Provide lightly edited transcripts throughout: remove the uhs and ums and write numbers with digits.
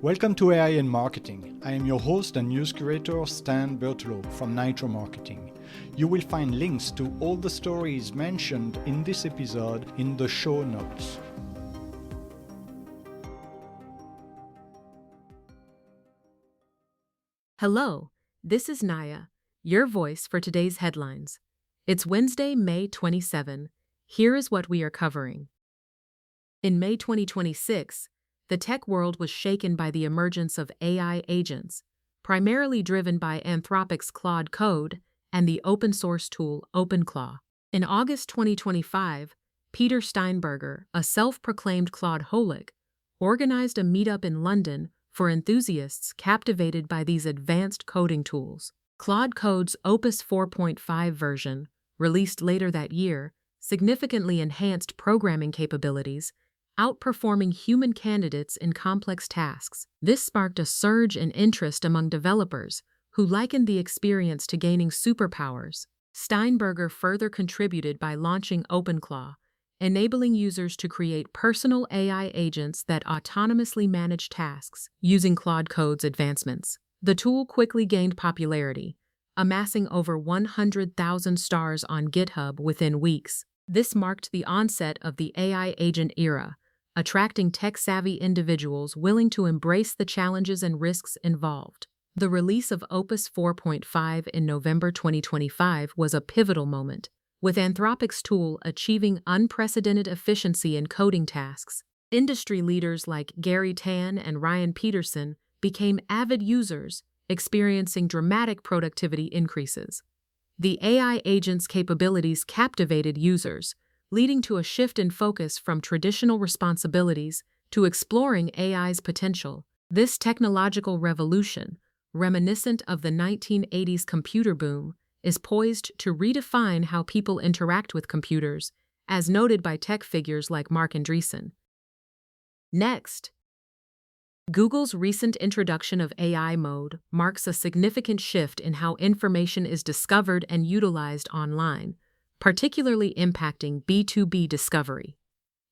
Welcome to AI in Marketing. I am your host and news curator Stan Bertolo from Nitro Marketing. You will find links to all the stories mentioned in this episode in the show notes. Hello, this is Naya, your voice for today's headlines. It's Wednesday, May 27. Here is what we are covering. In May 2026, the tech world was shaken by the emergence of AI agents, primarily driven by Anthropic's Claude code and the open-source tool OpenClaw. In August 2025, Peter Steinberger, a self-proclaimed Claude holic, organized a meetup in London for enthusiasts captivated by these advanced coding tools. Claude Code's Opus 4.5 version, released later that year, significantly enhanced programming capabilities, outperforming human candidates in complex tasks. This sparked a surge in interest among developers, who likened the experience to gaining superpowers. Steinberger further contributed by launching OpenClaw, enabling users to create personal AI agents that autonomously manage tasks using Claude Code's advancements. The tool quickly gained popularity, amassing over 100,000 stars on GitHub within weeks. This marked the onset of the AI agent era, attracting tech-savvy individuals willing to embrace the challenges and risks involved. The release of Opus 4.5 in November 2025 was a pivotal moment, with Anthropic's tool achieving unprecedented efficiency in coding tasks. Industry leaders like Gary Tan and Ryan Peterson became avid users, experiencing dramatic productivity increases. The AI agent's capabilities captivated users, leading to a shift in focus from traditional responsibilities to exploring AI's potential. This technological revolution, reminiscent of the 1980s computer boom, is poised to redefine how people interact with computers, as noted by tech figures like Marc Andreessen. Next, Google's recent introduction of AI mode marks a significant shift in how information is discovered and utilized online, particularly impacting B2B discovery.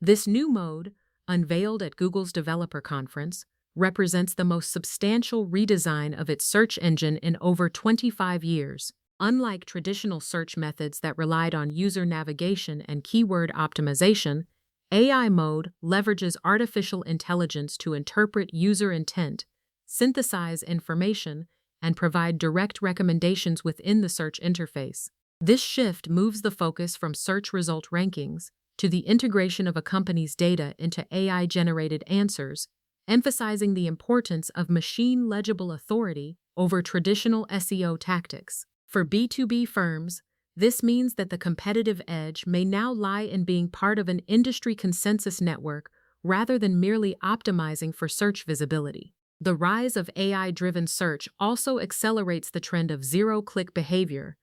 This new mode, unveiled at Google's developer conference, represents the most substantial redesign of its search engine in over 25 years. Unlike traditional search methods that relied on user navigation and keyword optimization, AI mode leverages artificial intelligence to interpret user intent, synthesize information, and provide direct recommendations within the search interface. This shift moves the focus from search result rankings to the integration of a company's data into AI-generated answers, emphasizing the importance of machine-legible authority over traditional SEO tactics. For B2B firms, this means that the competitive edge may now lie in being part of an industry consensus network rather than merely optimizing for search visibility. The rise of AI-driven search also accelerates the trend of zero-click behavior,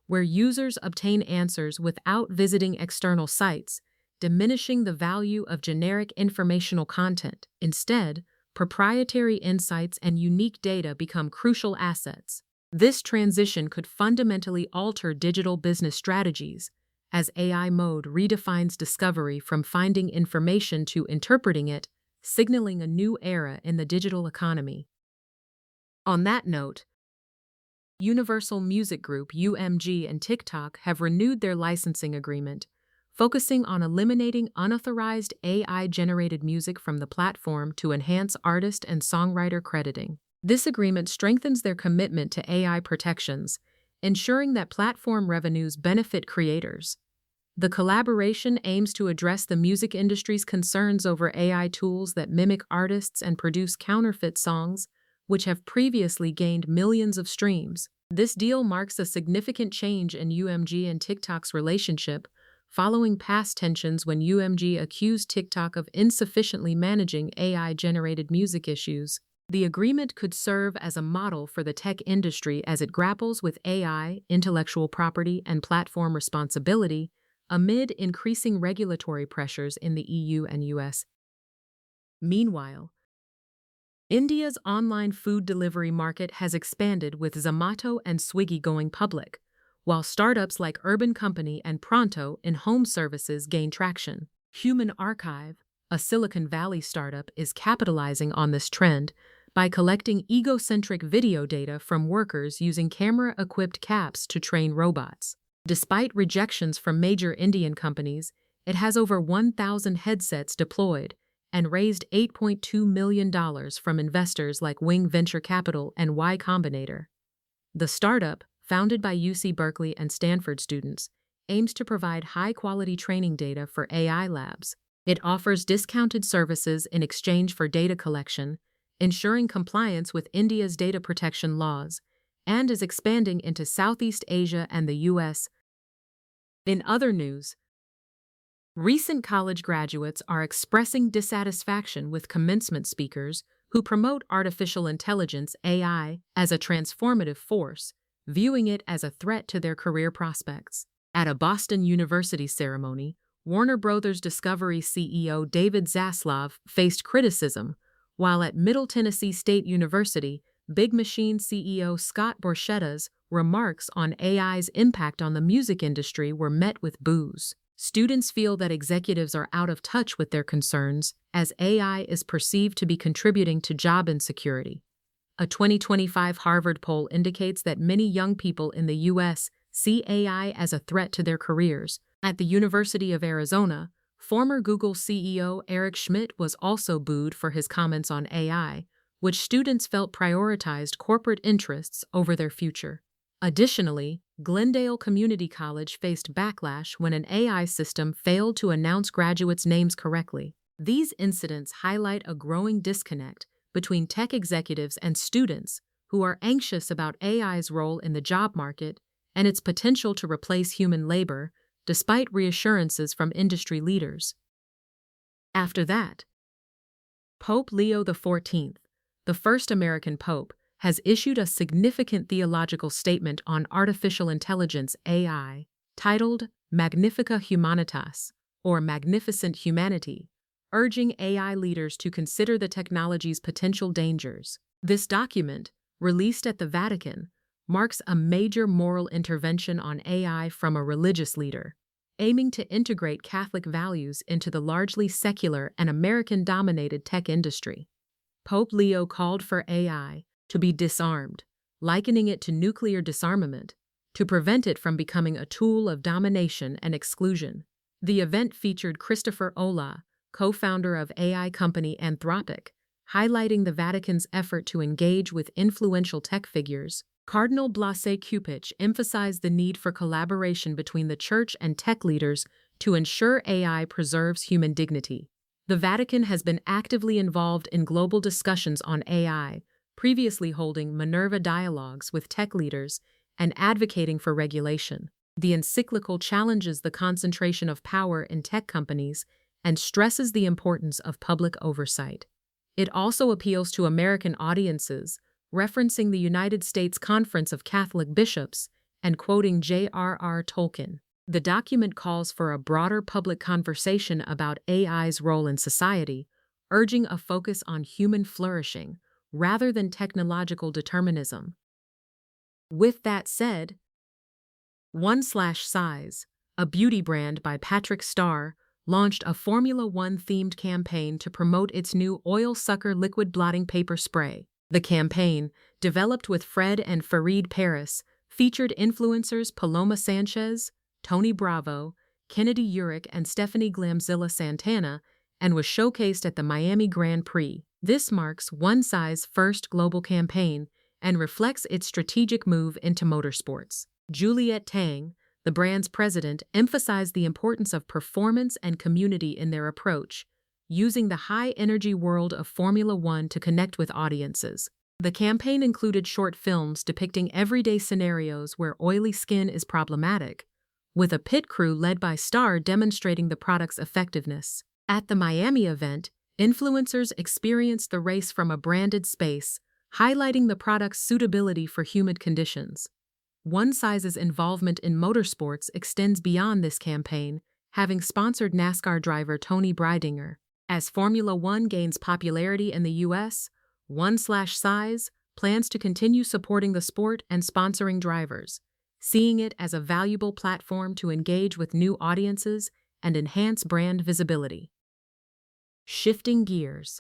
where users obtain answers without visiting external sites, diminishing the value of generic informational content. Instead, proprietary insights and unique data become crucial assets. This transition could fundamentally alter digital business strategies, as AI mode redefines discovery from finding information to interpreting it, signaling a new era in the digital economy. On that note, Universal Music Group UMG and TikTok have renewed their licensing agreement, focusing on eliminating unauthorized AI-generated music from the platform to enhance artist and songwriter crediting. This agreement strengthens their commitment to AI protections, ensuring that platform revenues benefit creators. The collaboration aims to address the music industry's concerns over AI tools that mimic artists and produce counterfeit songs, which have previously gained millions of streams. This deal marks a significant change in UMG and TikTok's relationship, following past tensions when UMG accused TikTok of insufficiently managing AI-generated music issues. The agreement could serve as a model for the tech industry as it grapples with AI, intellectual property, and platform responsibility amid increasing regulatory pressures in the EU and US. Meanwhile, India's online food delivery market has expanded with Zomato and Swiggy going public, while startups like Urban Company and Pronto in home services gain traction. Human Archive, a Silicon Valley startup, is capitalizing on this trend, by collecting egocentric video data from workers using camera-equipped caps to train robots. Despite rejections from major Indian companies, it has over 1,000 headsets deployed and raised $8.2 million from investors like Wing Venture Capital and Y Combinator. The startup, founded by UC Berkeley and Stanford students, aims to provide high-quality training data for AI labs. It offers discounted services in exchange for data collection, ensuring compliance with India's data protection laws, and is expanding into Southeast Asia and the U.S. In other news, recent college graduates are expressing dissatisfaction with commencement speakers who promote artificial intelligence (AI) as a transformative force, viewing it as a threat to their career prospects. At a Boston University ceremony, Warner Bros. Discovery CEO David Zaslav faced criticism, while at Middle Tennessee State University, Big Machine CEO Scott Borchetta's remarks on AI's impact on the music industry were met with boos. Students feel that executives are out of touch with their concerns, as AI is perceived to be contributing to job insecurity. A 2025 Harvard poll indicates that many young people in the U.S. see AI as a threat to their careers. At the University of Arizona, former Google CEO Eric Schmidt was also booed for his comments on AI, which students felt prioritized corporate interests over their future. Additionally, Glendale Community College faced backlash when an AI system failed to announce graduates' names correctly. These incidents highlight a growing disconnect between tech executives and students who are anxious about AI's role in the job market and its potential to replace human labor, despite reassurances from industry leaders. After that, Pope Leo XIV, the first American pope, has issued a significant theological statement on artificial intelligence (AI), titled Magnifica Humanitas, or Magnificent Humanity, urging AI leaders to consider the technology's potential dangers. This document, released at the Vatican, marks a major moral intervention on AI from a religious leader, aiming to integrate Catholic values into the largely secular and American-dominated tech industry. Pope Leo called for AI to be disarmed, likening it to nuclear disarmament, to prevent it from becoming a tool of domination and exclusion. The event featured Christopher Olah, co-founder of AI company Anthropic, highlighting the Vatican's effort to engage with influential tech figures. Cardinal Blase Cupich emphasized the need for collaboration between the Church and tech leaders to ensure AI preserves human dignity. The Vatican has been actively involved in global discussions on AI, previously holding Minerva dialogues with tech leaders and advocating for regulation. The encyclical challenges the concentration of power in tech companies and stresses the importance of public oversight. It also appeals to American audiences, referencing the United States Conference of Catholic Bishops and quoting J.R.R. Tolkien. The document calls for a broader public conversation about AI's role in society, urging a focus on human flourishing rather than technological determinism. With that said, 1/Size, a beauty brand by Patrick Starr, launched a Formula One-themed campaign to promote its new Oil Sucker liquid blotting paper spray. The campaign, developed with Fred and Fareed Paris, featured influencers Paloma Sanchez, Tony Bravo, Kennedy Urick, and Stephanie Glamzilla Santana, and was showcased at the Miami Grand Prix. This marks OneSize's first global campaign and reflects its strategic move into motorsports. Juliette Tang, the brand's president, emphasized the importance of performance and community in their approach, using the high-energy world of Formula One to connect with audiences. The campaign included short films depicting everyday scenarios where oily skin is problematic, with a pit crew led by Starr demonstrating the product's effectiveness. At the Miami event, influencers experienced the race from a branded space, highlighting the product's suitability for humid conditions. OneSize's involvement in motorsports extends beyond this campaign, having sponsored NASCAR driver Tony Breidinger. As Formula One gains popularity in the U.S., 1/Size plans to continue supporting the sport and sponsoring drivers, seeing it as a valuable platform to engage with new audiences and enhance brand visibility. Shifting gears.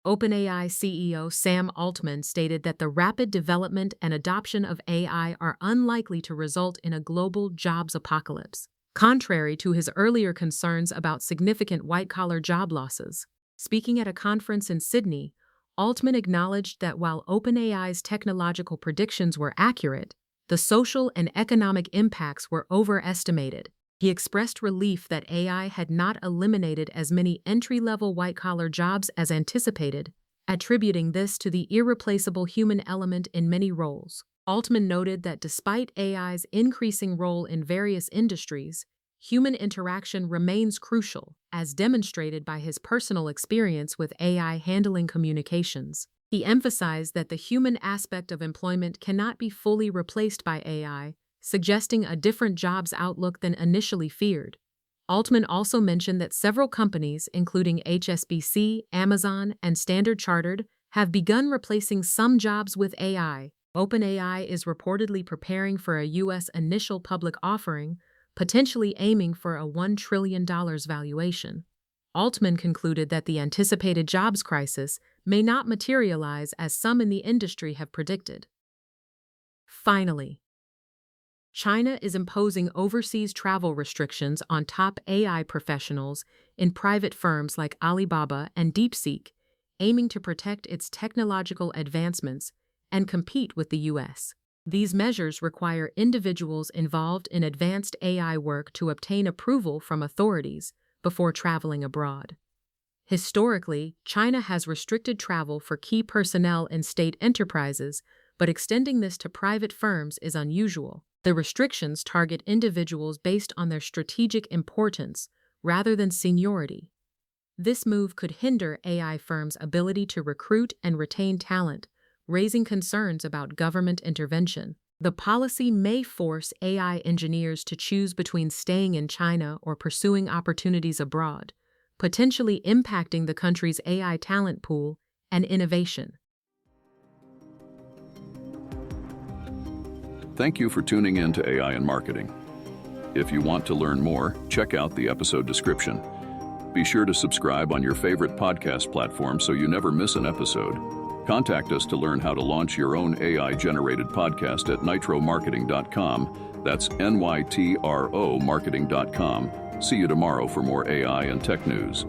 OpenAI CEO Sam Altman stated that the rapid development and adoption of AI are unlikely to result in a global jobs apocalypse, contrary to his earlier concerns about significant white-collar job losses. Speaking at a conference in Sydney, Altman acknowledged that while OpenAI's technological predictions were accurate, the social and economic impacts were overestimated. He expressed relief that AI had not eliminated as many entry-level white-collar jobs as anticipated, attributing this to the irreplaceable human element in many roles. Altman noted that despite AI's increasing role in various industries, human interaction remains crucial, as demonstrated by his personal experience with AI handling communications. He emphasized that the human aspect of employment cannot be fully replaced by AI, suggesting a different jobs outlook than initially feared. Altman also mentioned that several companies, including HSBC, Amazon, and Standard Chartered, have begun replacing some jobs with AI. OpenAI is reportedly preparing for a U.S. initial public offering, potentially aiming for a $1 trillion valuation. Altman concluded that the anticipated jobs crisis may not materialize as some in the industry have predicted. Finally, China is imposing overseas travel restrictions on top AI professionals in private firms like Alibaba and DeepSeek, aiming to protect its technological advancements and compete with the U.S. These measures require individuals involved in advanced AI work to obtain approval from authorities before traveling abroad. Historically, China has restricted travel for key personnel in state enterprises, but extending this to private firms is unusual. The restrictions target individuals based on their strategic importance rather than seniority. This move could hinder AI firms' ability to recruit and retain talent, raising concerns about government intervention. The policy may force AI engineers to choose between staying in China or pursuing opportunities abroad, potentially impacting the country's AI talent pool and innovation. Thank you for tuning in to AI and Marketing. If you want to learn more, check out the episode description. Be sure to subscribe on your favorite podcast platform so you never miss an episode. Contact us to learn how to launch your own AI-generated podcast at nitromarketing.com. That's NYTRO marketing.com. See you tomorrow for more AI and tech news.